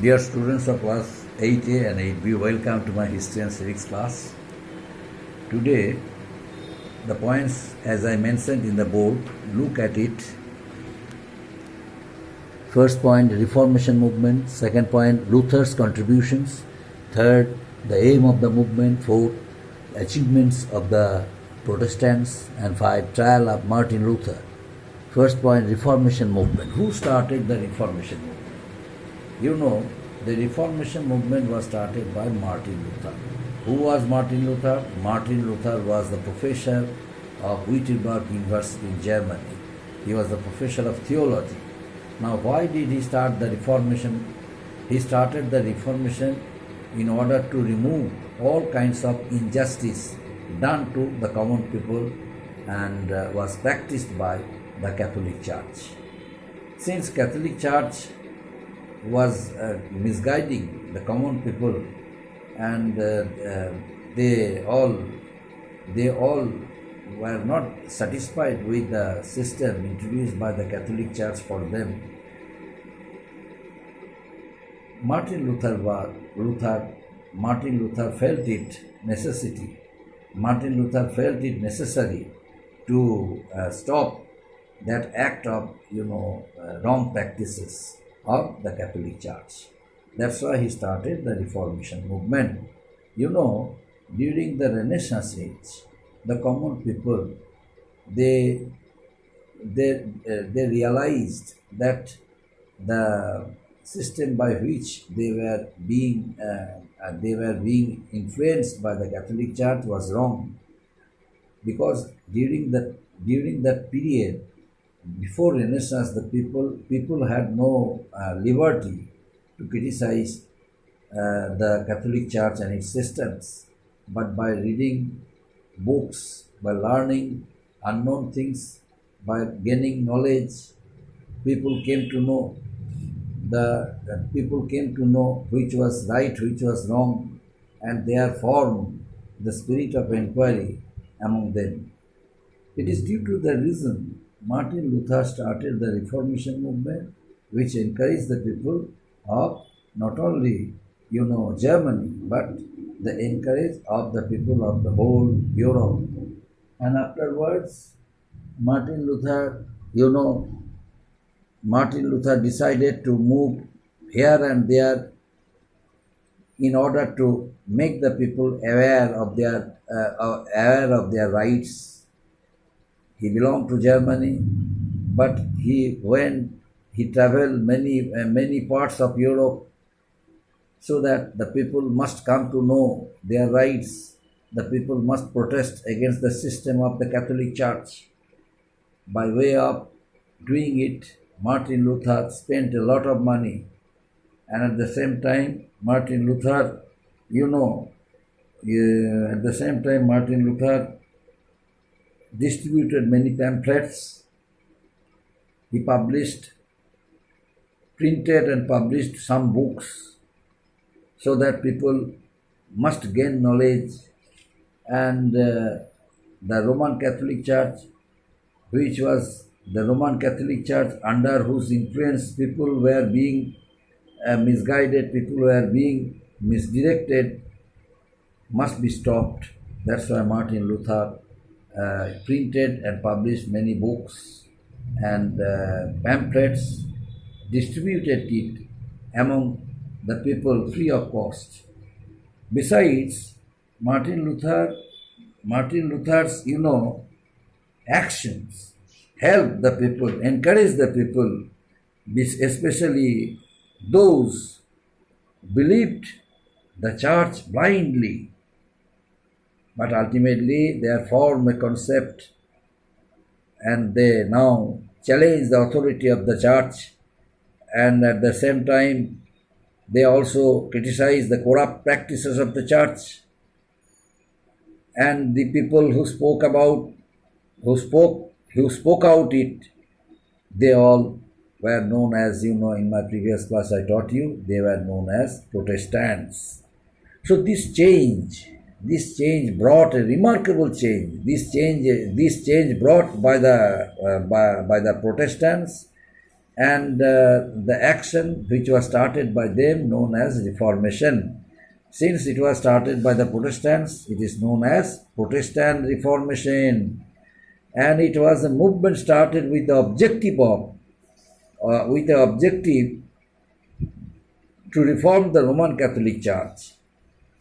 Dear students of class 8A and 8B, welcome to my history and civics class. Today, the points as I mentioned in the board, look at it. First point, Reformation movement. Second point, Luther's contributions. Third, the aim of the movement. Fourth, achievements of the Protestants. And five, trial of Martin Luther. First point, Reformation movement. Who started the Reformation movement? You know, the Reformation movement was started by Martin Luther. Who was Martin Luther? Martin Luther was the professor of Wittenberg University in Germany. He was the professor of theology. Now, why did he start the Reformation? He started the Reformation in order to remove all kinds of injustice done to the common people and was practiced by the Catholic Church. Since Catholic Church was misguiding the common people, and they all were not satisfied with the system introduced by the Catholic Church for them. Martin Luther felt it necessity. Martin Luther felt it necessary to stop that act of wrong practices of the Catholic Church. That's why he started the Reformation movement. During the Renaissance age, the common people they realized that the system by which they were being influenced by the Catholic Church was wrong, because during that period before Renaissance, the people had no liberty to criticize the Catholic Church and its systems, but by reading books, by learning unknown things, by gaining knowledge, people came to know which was right, which was wrong, and there formed the spirit of inquiry among them. It is due to the reason Martin Luther started the Reformation movement, which encouraged the people of not only Germany, but the encourage of the people of the whole Europe. And afterwards, Martin Luther decided to move here and there in order to make the people aware of their rights. He belonged to Germany, but he traveled many parts of Europe, so that the people must come to know their rights. The people must protest against the system of the Catholic Church. By way of doing it, Martin Luther spent a lot of money, and at the same time, Martin Luther distributed many pamphlets. He printed and published some books, so that people must gain knowledge. And the Roman Catholic Church, which was the Roman Catholic Church under whose influence people were being misguided, people were being misdirected, must be stopped. That's why Martin Luther printed and published many books and pamphlets, distributed it among the people free of cost. Besides, Martin Luther's actions helped the people, encouraged the people, especially those believed the church blindly, but ultimately they formed a concept, and they now challenge the authority of the church, and at the same time they also criticize the corrupt practices of the church. And the people who spoke out it, they all were known as, in my previous class I taught you, they were known as Protestants. So this change brought a remarkable change. This change brought by the Protestants and the action which was started by them known as Reformation. Since it was started by the Protestants, it is known as Protestant Reformation, and it was a movement started with the objective to reform the Roman Catholic Church.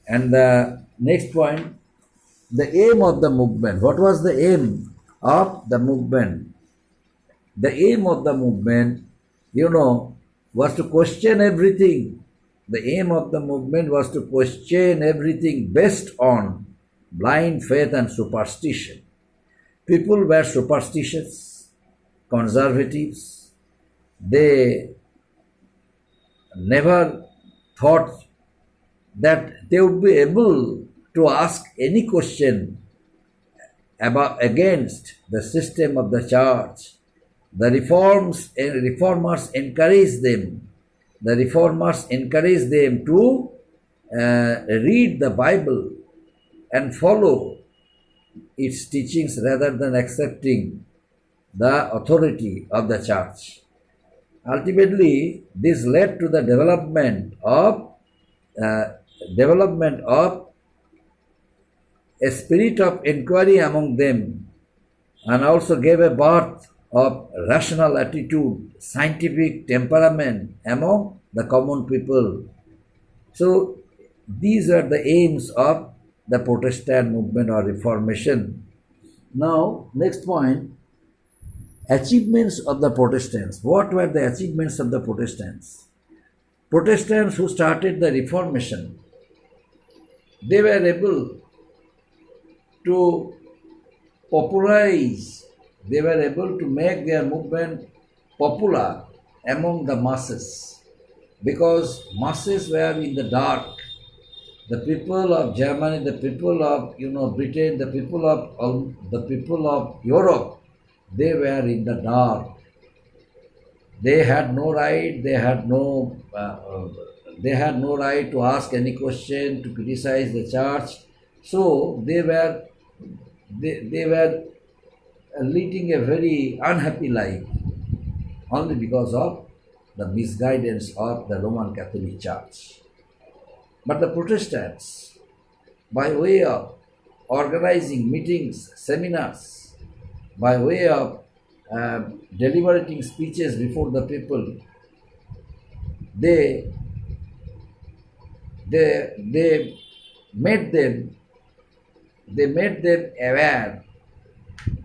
And the next point, the aim of the movement. What was the aim of the movement? The aim of the movement, was to question everything. The aim of the movement was to question everything based on blind faith and superstition. People were superstitious, conservatives. They never thought that they would be able to ask any question against the system of the church. The reformers encouraged them. The reformers encouraged them to read the Bible and follow its teachings rather than accepting the authority of the church. Ultimately, this led to the development of a spirit of inquiry among them, and also gave a birth of rational attitude, scientific temperament among the common people. So these are the aims of the Protestant movement or Reformation. Now, next point, achievements of the Protestants. What were the achievements of the Protestants? Protestants who started the Reformation, they were able to popularize, they were able to make their movement popular among the masses, because masses were in the dark. The people of Germany, the people of Britain, the people of Europe, they were in the dark. They had no right. They had no right to ask any question, to criticize the church. So they were leading a very unhappy life, only because of the misguidance of the Roman Catholic Church. But the Protestants, by way of organizing meetings, seminars, by way of deliberating speeches before the people, they made them aware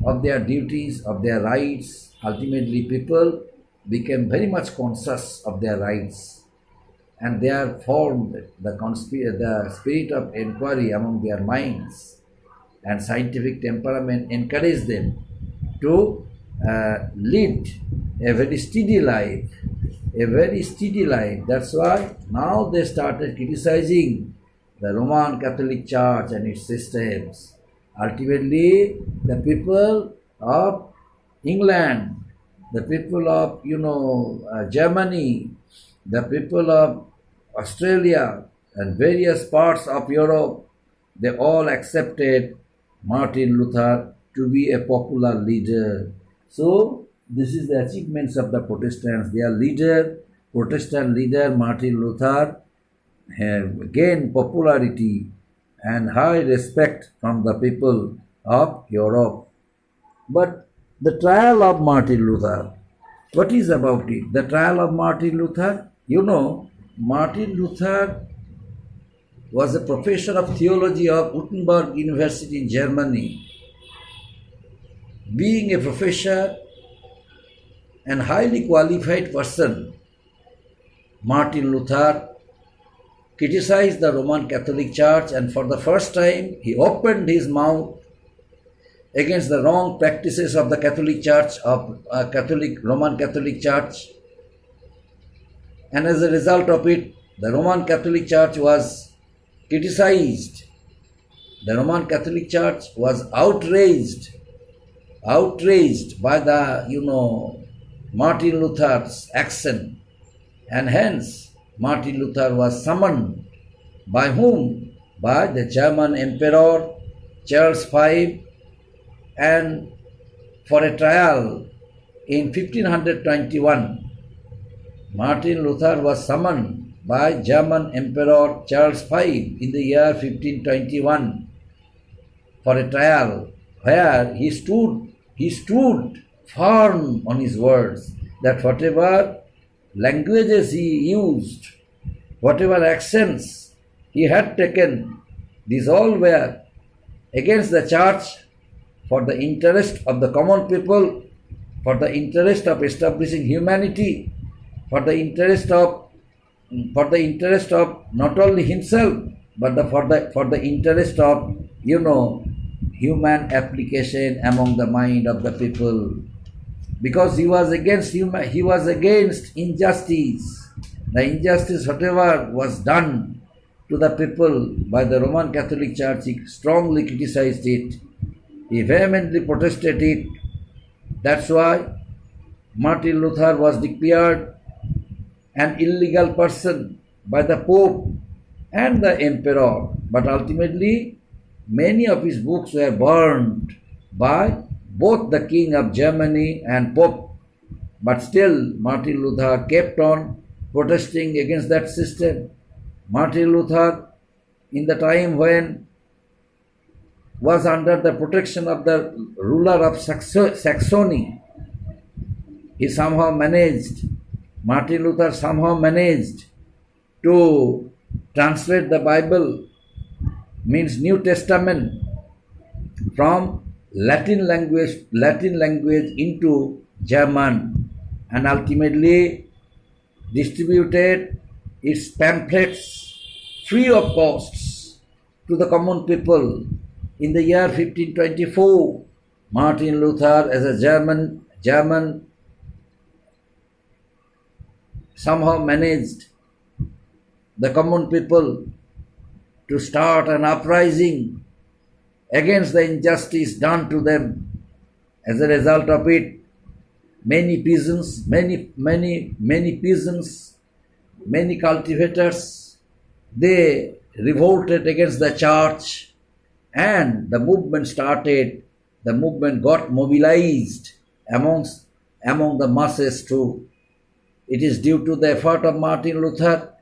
of their duties, of their rights. Ultimately, people became very much conscious of their rights, and they are formed the spirit of inquiry among their minds, and scientific temperament encouraged them to lead a very steady life. That's why now they started criticizing the Roman Catholic Church and its systems. Ultimately, the people of England, the people of Germany, the people of Australia and various parts of Europe, they all accepted Martin Luther to be a popular leader. So this is the achievements of the Protestants. Their Protestant leader Martin Luther, have gained popularity and high respect from the people of Europe. But the trial of Martin Luther, what is about it? The trial of Martin Luther, Martin Luther was a professor of theology of Wittenberg University in Germany. Being a professor and highly qualified person, Martin Luther criticized the Roman Catholic Church, and for the first time he opened his mouth against the wrong practices of the Catholic Church, of Roman Catholic Church. And as a result of it, the Roman Catholic Church was criticized. The Roman Catholic Church was outraged by the Martin Luther's action, and hence Martin Luther was summoned. By whom? By the German Emperor Charles V, and for a trial in 1521. Martin Luther was summoned by German Emperor Charles V in the year 1521 for a trial where he stood firm on his words that whatever languages he used, whatever accents he had taken, these all were against the church for the interest of the common people, for the interest of establishing humanity, for the interest of not only himself but for the interest of human application among the mind of the people, because he was against injustice. The injustice whatever was done to the people by the Roman Catholic Church, he strongly criticized it. He vehemently protested it. That's why Martin Luther was declared an illegal person by the Pope and the Emperor. But ultimately, many of his books were burned by both the King of Germany and Pope. But still, Martin Luther kept on protesting against that system. Martin Luther, in the time when was under the protection of the ruler of Saxony, Martin Luther somehow managed to translate the Bible, means New Testament, from Latin language into German, and ultimately distributed its pamphlets free of costs to the common people. In the year 1524, Martin Luther, as a German, somehow managed the common people to start an uprising against the injustice done to them. As a result of it, many peasants, many cultivators, they revolted against the church, and the movement started. The movement got mobilized among the masses too. It is due to the effort of Martin Luther.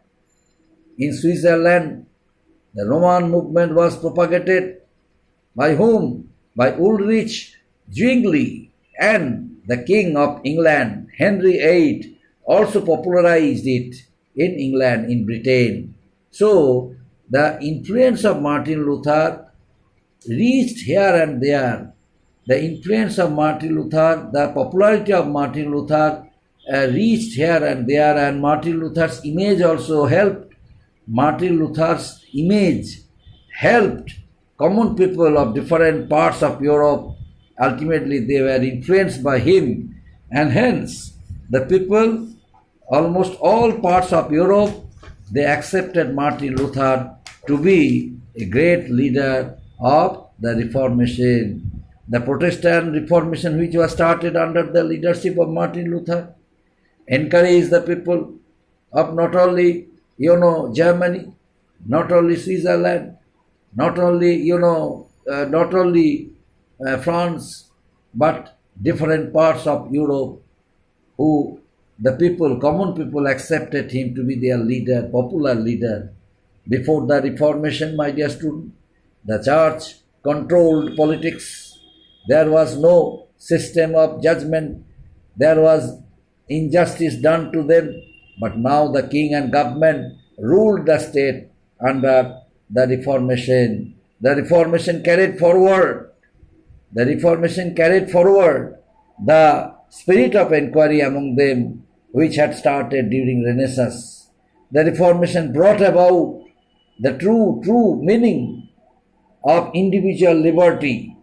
In Switzerland, the Roman movement was propagated by whom? By Ulrich Zwingli, and the King of England, Henry VIII, also popularized it in England, in Britain. So, the influence of Martin Luther reached here and there. The influence of Martin Luther, the popularity of Martin Luther reached here and there, and Martin Luther's image also helped. Martin Luther's image helped common people of different parts of Europe. Ultimately, they were influenced by him, and hence the people, almost all parts of Europe, they accepted Martin Luther to be a great leader of the Reformation. The Protestant Reformation, which was started under the leadership of Martin Luther, encouraged the people of not only Germany, not only Switzerland, not only France, but different parts of Europe, who the people, common people, accepted him to be their leader, popular leader. Before the Reformation, my dear student, the church controlled politics. There was no system of judgment. There was injustice done to them. But now the king and government ruled the state under the Reformation. The Reformation carried forward the spirit of inquiry among them, which had started during Renaissance. The Reformation brought about the true meaning of individual liberty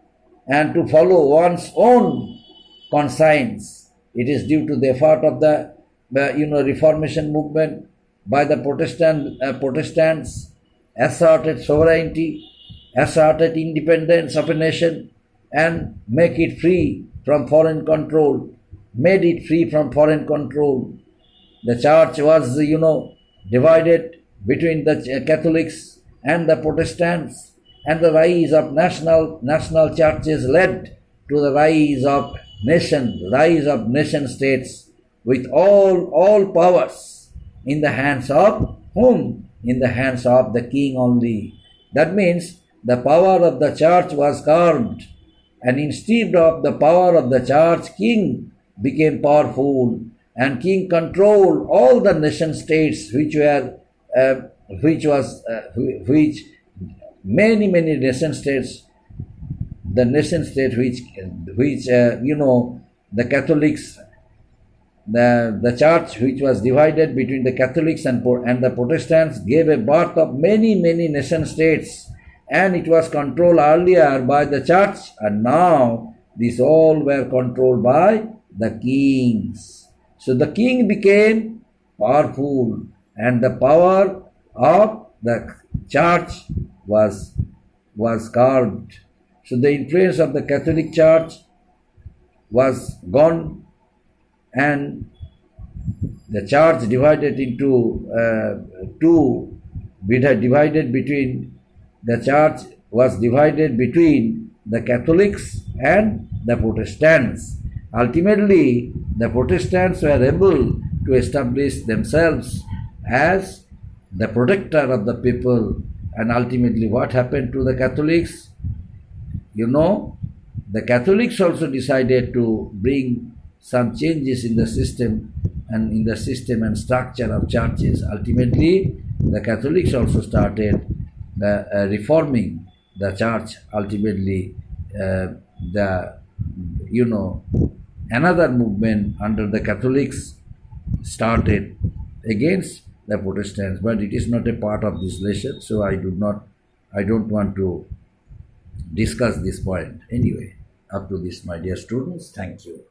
and to follow one's own conscience. It is due to the effort of the Reformation movement by the Protestants, asserted sovereignty, asserted independence of a nation, and make it free from foreign control, made it free from foreign control. The church was, divided between the Catholics and the Protestants, and the rise of national churches led to the rise of nation states. with all powers in the hands of whom? In the hands of the king only. That means the power of the church was curbed, and instead of the power of the church, king became powerful, and king controlled all the nation states which many nation states, the nation state which the Catholics, the church which was divided between the Catholics and the Protestants gave a birth of many nation states, and it was controlled earlier by the church, and now these all were controlled by the kings. So the king became powerful, and the power of the church was curbed. So the influence of the Catholic Church was gone, and the church divided into the church was divided between the Catholics and the Protestants. Ultimately, the Protestants were able to establish themselves as the protector of the people. And ultimately, what happened to the Catholics? The Catholics also decided to bring some changes in the system and structure of churches. Ultimately, the Catholics also started reforming the church. Ultimately, another movement under the Catholics started against the Protestants, but it is not a part of this lesson, so I don't want to discuss this point. Anyway, up to this, my dear students, thank you.